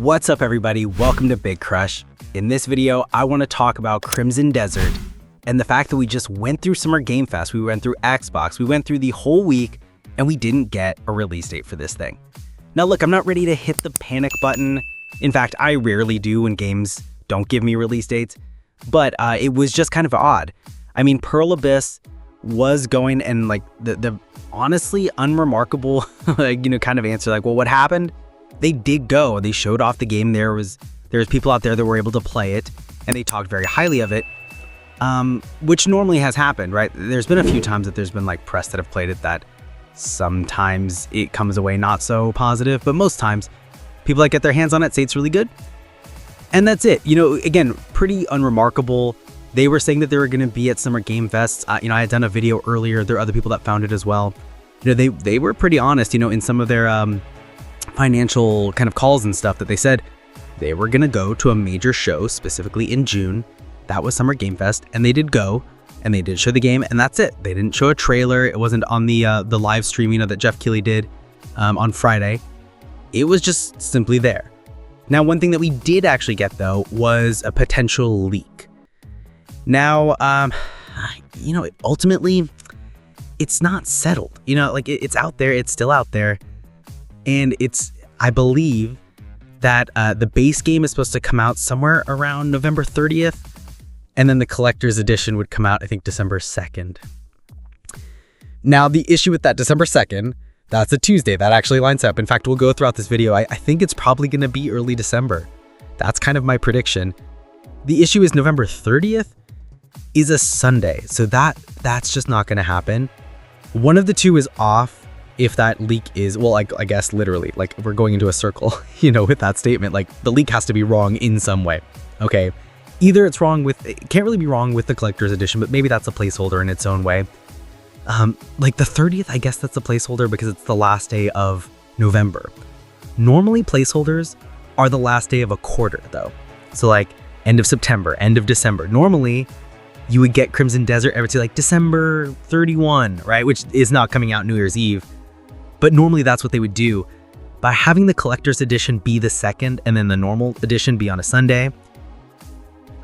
What's up everybody, welcome to BitCrush. In this video, I want to talk about Crimson Desert and the fact that we just went through Summer Game Fest, we went through Xbox, we went through the whole week, and we didn't get a release date for this thing. Now look, I'm not ready to hit the panic button. In fact, I rarely do when games don't give me release dates, but it was just kind of odd. I mean, Pearl Abyss was going and like the honestly unremarkable kind of answer, like, well, what happened? They did go, they showed off the game. There was people out there that were able to play it and they talked very highly of it, which normally has happened, right? There's been a few times that there's been like press that have played it that sometimes it comes away not so positive, but most times people that get their hands on it say it's really good. And that's it. Again, pretty unremarkable. They were saying that they were going to be at Summer Game Fest. I had done a video earlier. There are other people that found it as well. They were pretty honest, in some of their financial kind of calls and stuff, that they said they were going to go to a major show specifically in June. That was Summer Game Fest, and they did go and they did show the game, and that's it. They didn't show a trailer. It wasn't on the live stream, that Jeff Keighley did on Friday. It was just simply there. Now, one thing that we did actually get though was a potential leak. Now, ultimately, it's not settled. It's out there. It's still out there. And I believe that the base game is supposed to come out somewhere around November 30th. And then the collector's edition would come out, I think, December 2nd. Now, the issue with that December 2nd, that's a Tuesday. That actually lines up. In fact, we'll go throughout this video. I think it's probably going to be early December. That's kind of my prediction. The issue is November 30th is a Sunday. So that's just not going to happen. One of the two is off. If that leak is, well, I guess literally, like, we're going into a circle, with that statement, like the leak has to be wrong in some way. Okay. Either it's wrong it can't really be wrong with the collector's edition, but maybe that's a placeholder in its own way. Like the 30th, I guess that's a placeholder because it's the last day of November. Normally placeholders are the last day of a quarter though. So like end of September, end of December. Normally you would get Crimson Desert every to like December 31, right? Which is not coming out New Year's Eve. But normally that's what they would do. By having the collector's edition be the 2nd and then the normal edition be on a Sunday.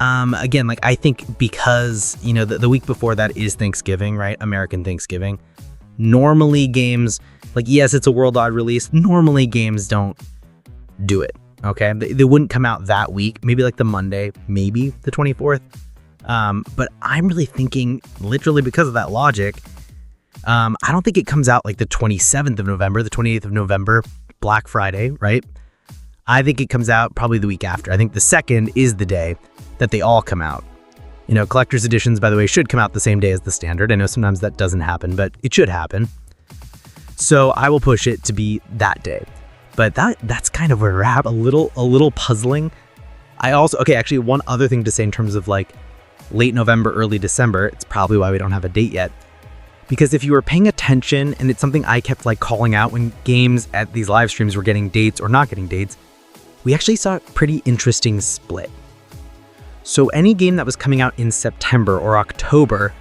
Again, like I think because, the week before that is Thanksgiving, right? American Thanksgiving. Normally games, like, yes, it's a worldwide release. Normally games don't do it, okay? They wouldn't come out that week, maybe like the Monday, maybe the 24th. But I'm really thinking, literally because of that logic, I don't think it comes out like the 27th of November, the 28th of November, Black Friday, right? I think it comes out probably the week after. I think the 2nd is the day that they all come out. Collector's editions, by the way, should come out the same day as the standard. I know sometimes that doesn't happen, but it should happen. So I will push it to be that day. But that's kind of where we're at. A little puzzling. Actually, one other thing to say in terms of like late November, early December, it's probably why we don't have a date yet. Because if you were paying attention, and it's something I kept like calling out when games at these live streams were getting dates or not getting dates, we actually saw a pretty interesting split. So any game that was coming out in September or October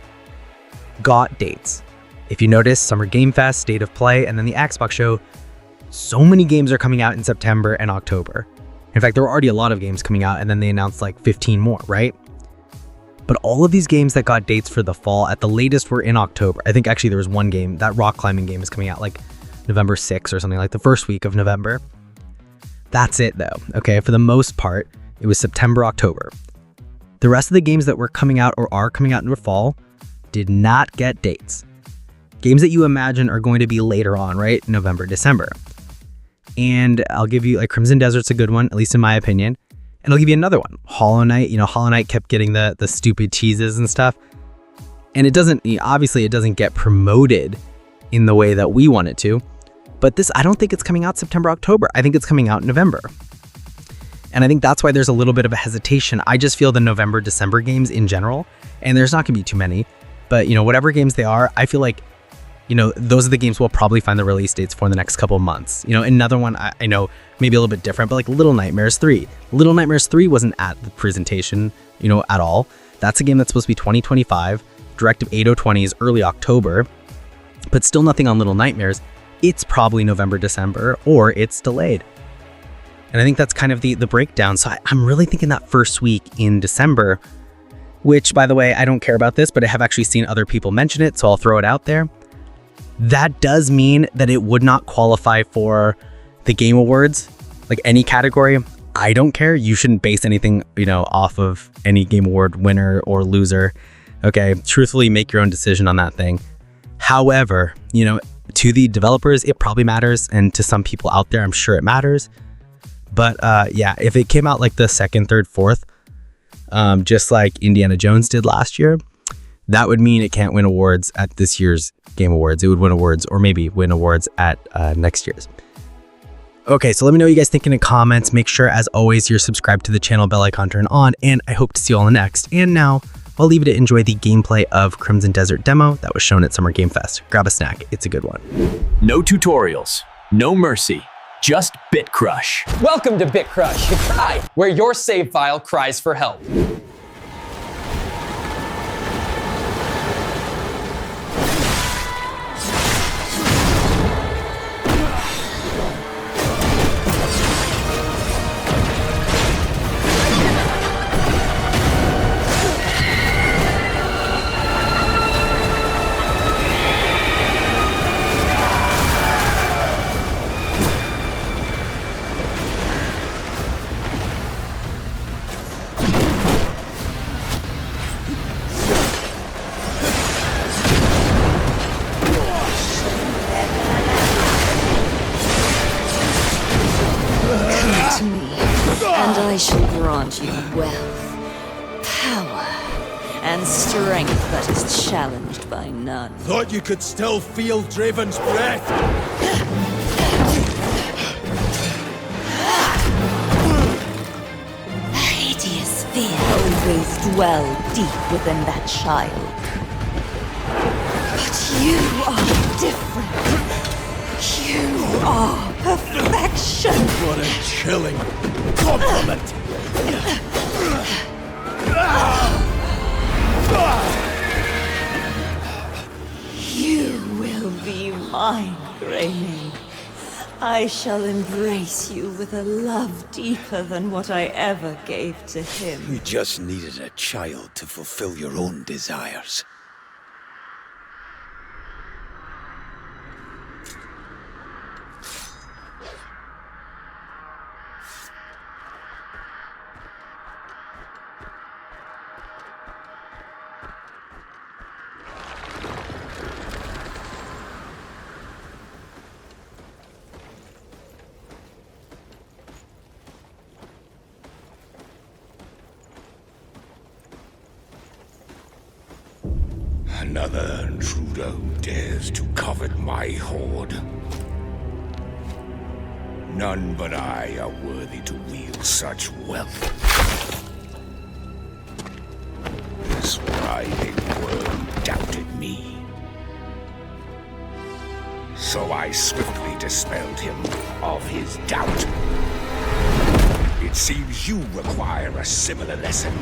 got dates. If you notice, Summer Game Fest, State of Play, and then the Xbox show, so many games are coming out in September and October. In fact, there were already a lot of games coming out, and then they announced like 15 more, right? But all of these games that got dates for the fall at the latest were in October. I think actually there was one game, that rock climbing game is coming out like November 6th or something, like the first week of November. That's it though, okay? For the most part, it was September, October. The rest of the games that were coming out or are coming out in the fall did not get dates. Games that you imagine are going to be later on, right? November, December. And I'll give you, like, Crimson Desert's a good one, at least in my opinion. And I'll give you another one. Hollow Knight. Hollow Knight kept getting the stupid teases and stuff. And it doesn't get promoted in the way that we want it to. But this, I don't think it's coming out September, October. I think it's coming out in November. And I think that's why there's a little bit of a hesitation. I just feel the November, December games in general, and there's not gonna be too many, but whatever games they are, I feel like, those are the games we'll probably find the release dates for in the next couple of months. Another one I know maybe a little bit different, but like Little Nightmares 3. Little Nightmares 3 wasn't at the presentation, at all. That's a game that's supposed to be 2025. Directive 8020 is early October, but still nothing on Little Nightmares. It's probably November, December, or it's delayed. And I think that's kind of the breakdown. So I'm really thinking that first week in December, which, by the way, I don't care about this, but I have actually seen other people mention it, so I'll throw it out there. That does mean that it would not qualify for the Game Awards, like any category. I don't care. You shouldn't base anything, off of any Game Award winner or loser. Okay, truthfully, make your own decision on that thing. However, to the developers, it probably matters, and to some people out there, I'm sure it matters. But yeah, if it came out like the second, third, fourth, just like Indiana Jones did last year, that would mean it can't win awards at this year's Game Awards. It would win awards, or maybe win awards at next year's. Okay, so let me know what you guys think in the comments. Make sure, as always, you're subscribed to the channel, bell icon turned on, and I hope to see you all in the next. And now, I'll leave you to enjoy the gameplay of Crimson Desert demo that was shown at Summer Game Fest. Grab a snack, it's a good one. No tutorials, no mercy, just BitCrush. Welcome to BitCrush, the cry, where your save file cries for help. And I shall grant you wealth, power, and strength that is challenged by none. Thought you could still feel Draven's breath. A hideous fear always dwelled deep within that child. But you are different. You are perfection. What a chilling compliment. You will be mine, Greymane. I shall embrace you with a love deeper than what I ever gave to him. You just needed a child to fulfill your own desires. Another intruder who dares to covet my hoard. None but I are worthy to wield such wealth. This writhing worm doubted me. So I swiftly dispelled him of his doubt. It seems you require a similar lesson.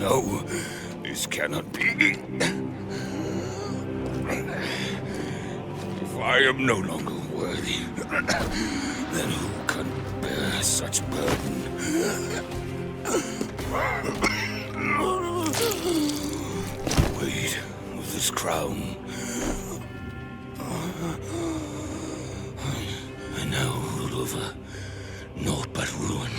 No, this cannot be. If I am no longer worthy, then who can bear such burden? The weight of this crown. I now rule over naught but ruin.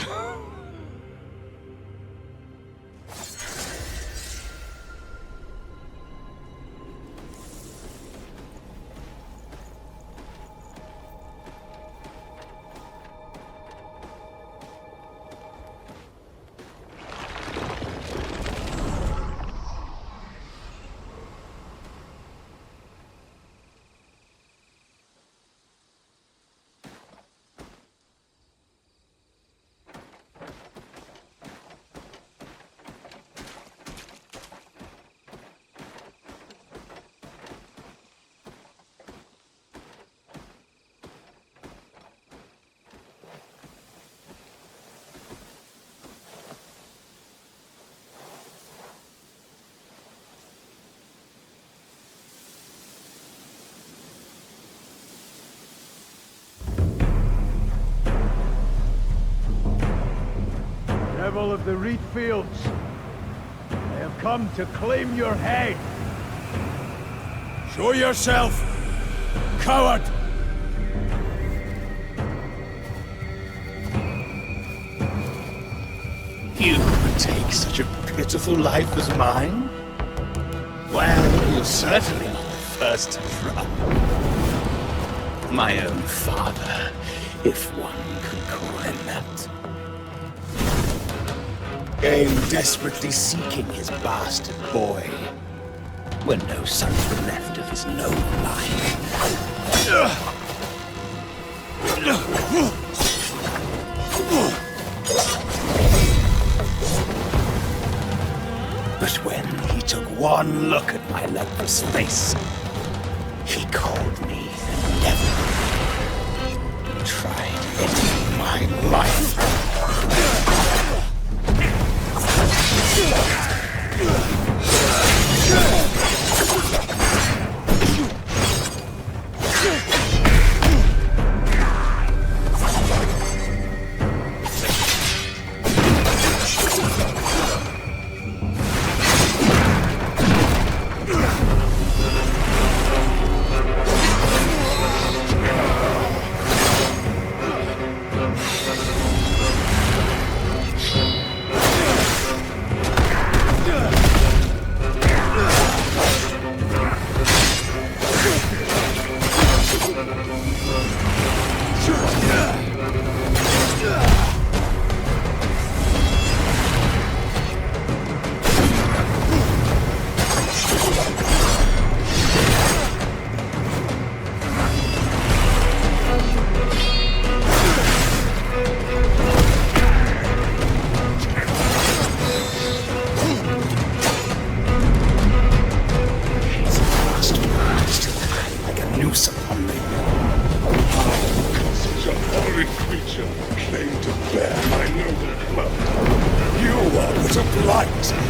Devil of the reed fields, I have come to claim your head. Show yourself, coward! You would take such a pitiful life as mine? Well, you're certainly not the first to try. My own father, if one could call him that. Came desperately seeking his bastard boy, when no sons were left of his noble line. But when he took one look at my leprous face, he called me a devil. Tried ending my life.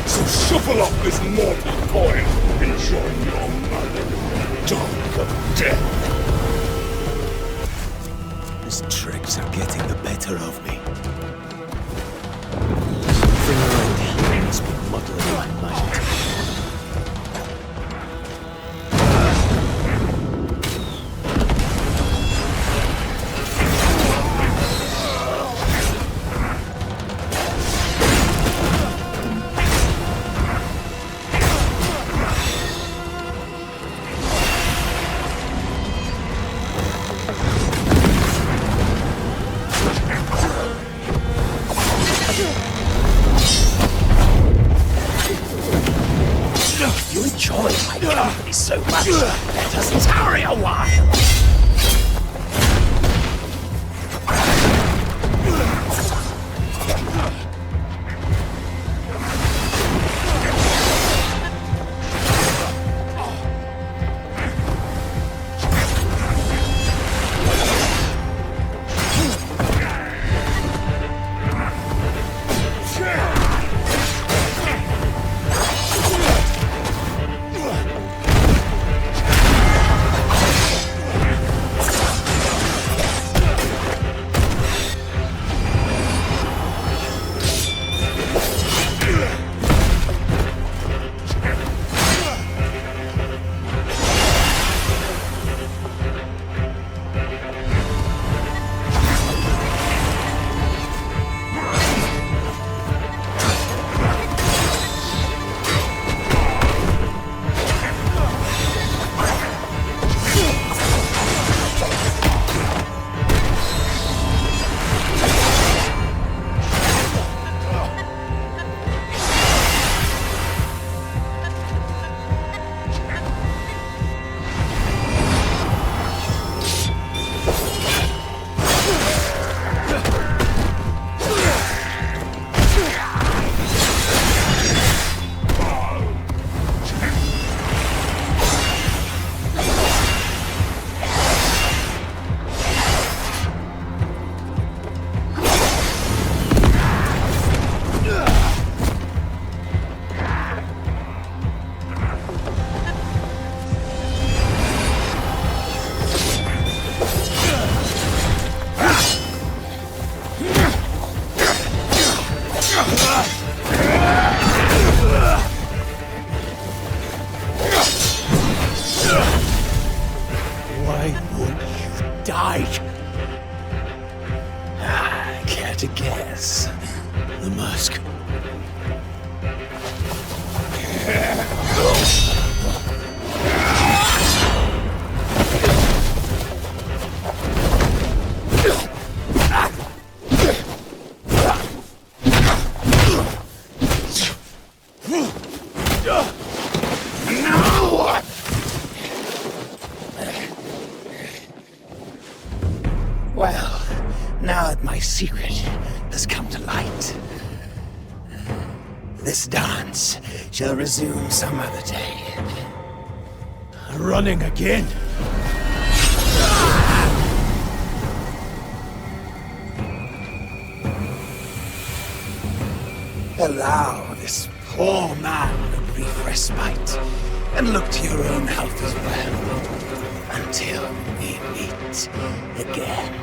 So shuffle off this mortal coil and join your mother, dog of death. His tricks are getting the better of me. Something must be muddling my mind. You enjoy my company so much, let us tarry a while. to guess. The musk. Well, now that my secret has come to light, this dance shall resume some other day. Running again. Allow this poor man a brief respite, and look to your own health as well, until we meet again.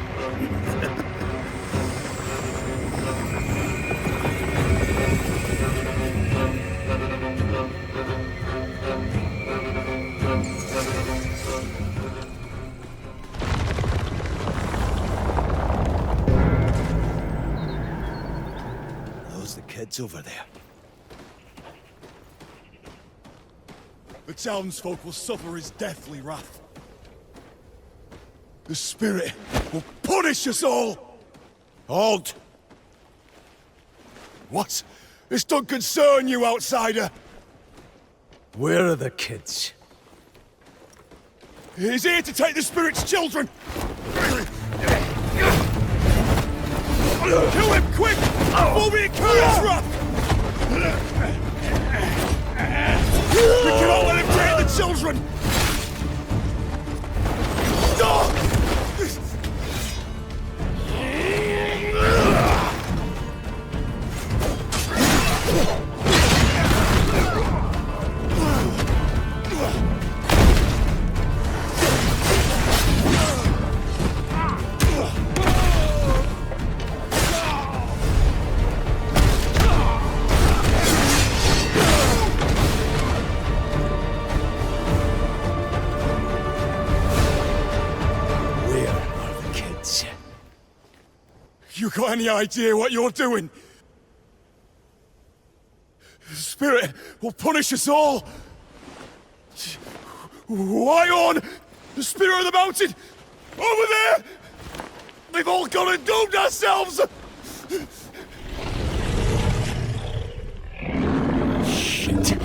Those the kids over there. The townsfolk will suffer his deathly wrath. The spirit will punish us all! Halt! What? This don't concern you, outsider! Where are the kids? He's here to take the spirit's children! Kill him quick! Before we incur his wrath! We cannot let him take the children! You got any idea what you're doing? The spirit will punish us all! Why on? The spirit of the mountain! Over there! We've all gone and doomed ourselves! Shit.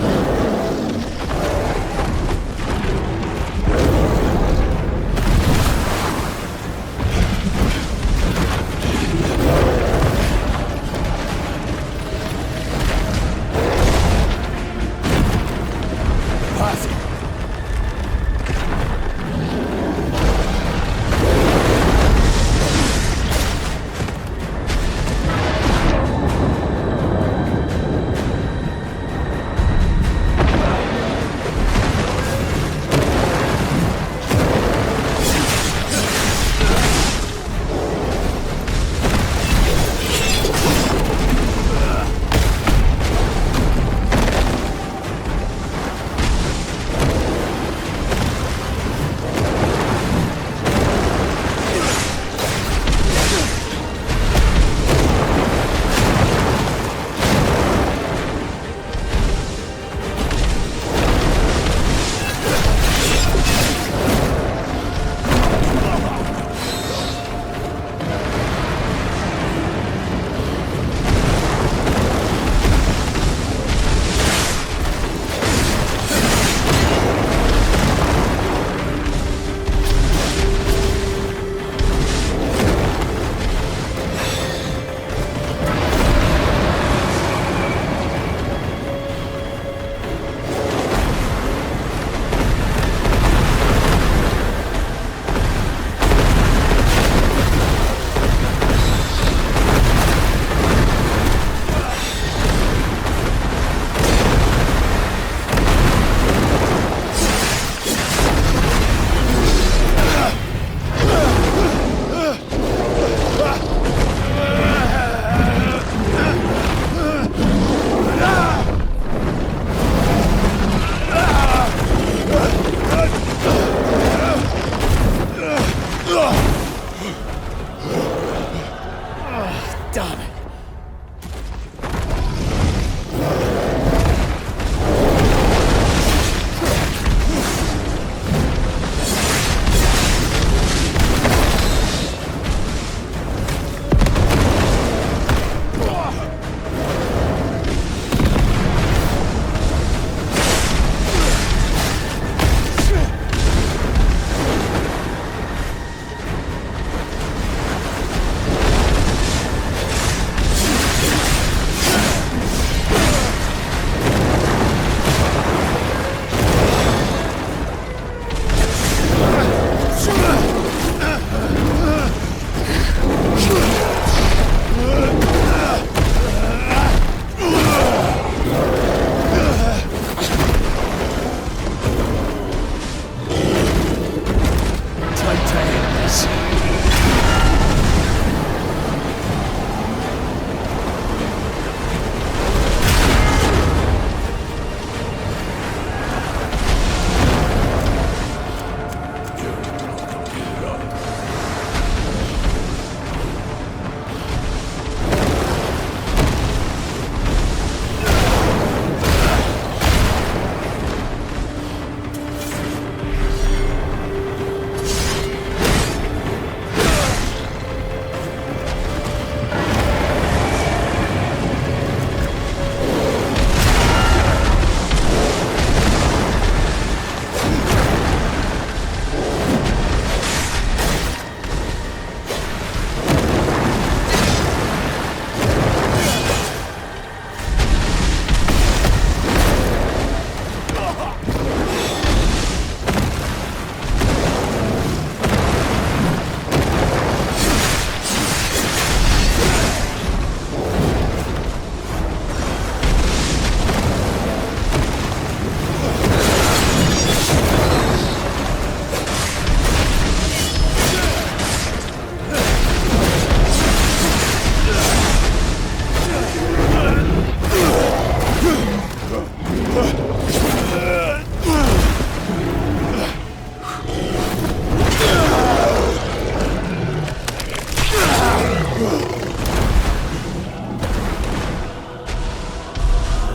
on.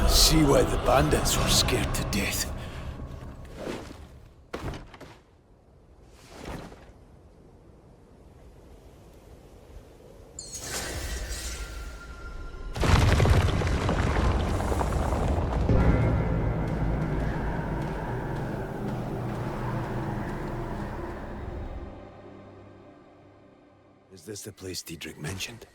See why the bandits were scared to death. Is this the place Diedrich mentioned?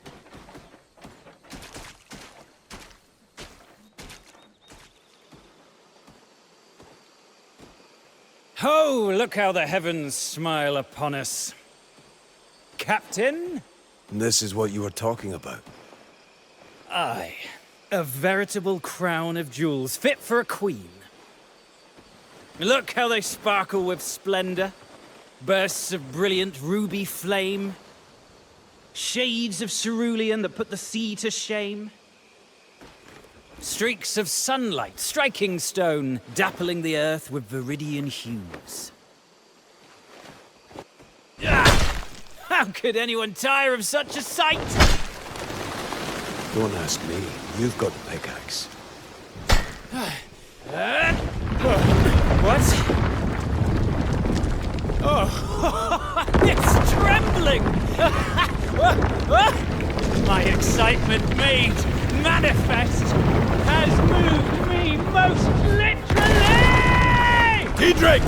Oh, look how the heavens smile upon us. Captain? This is what you were talking about. Aye. A veritable crown of jewels, fit for a queen. Look how they sparkle with splendor. Bursts of brilliant ruby flame. Shades of cerulean that put the sea to shame. Streaks of sunlight striking stone, dappling the earth with viridian hues. Ah! How could anyone tire of such a sight? Don't ask me. You've got the pickaxe. What? Oh, it's trembling! My excitement made manifest has moved me most literally! Diedrich!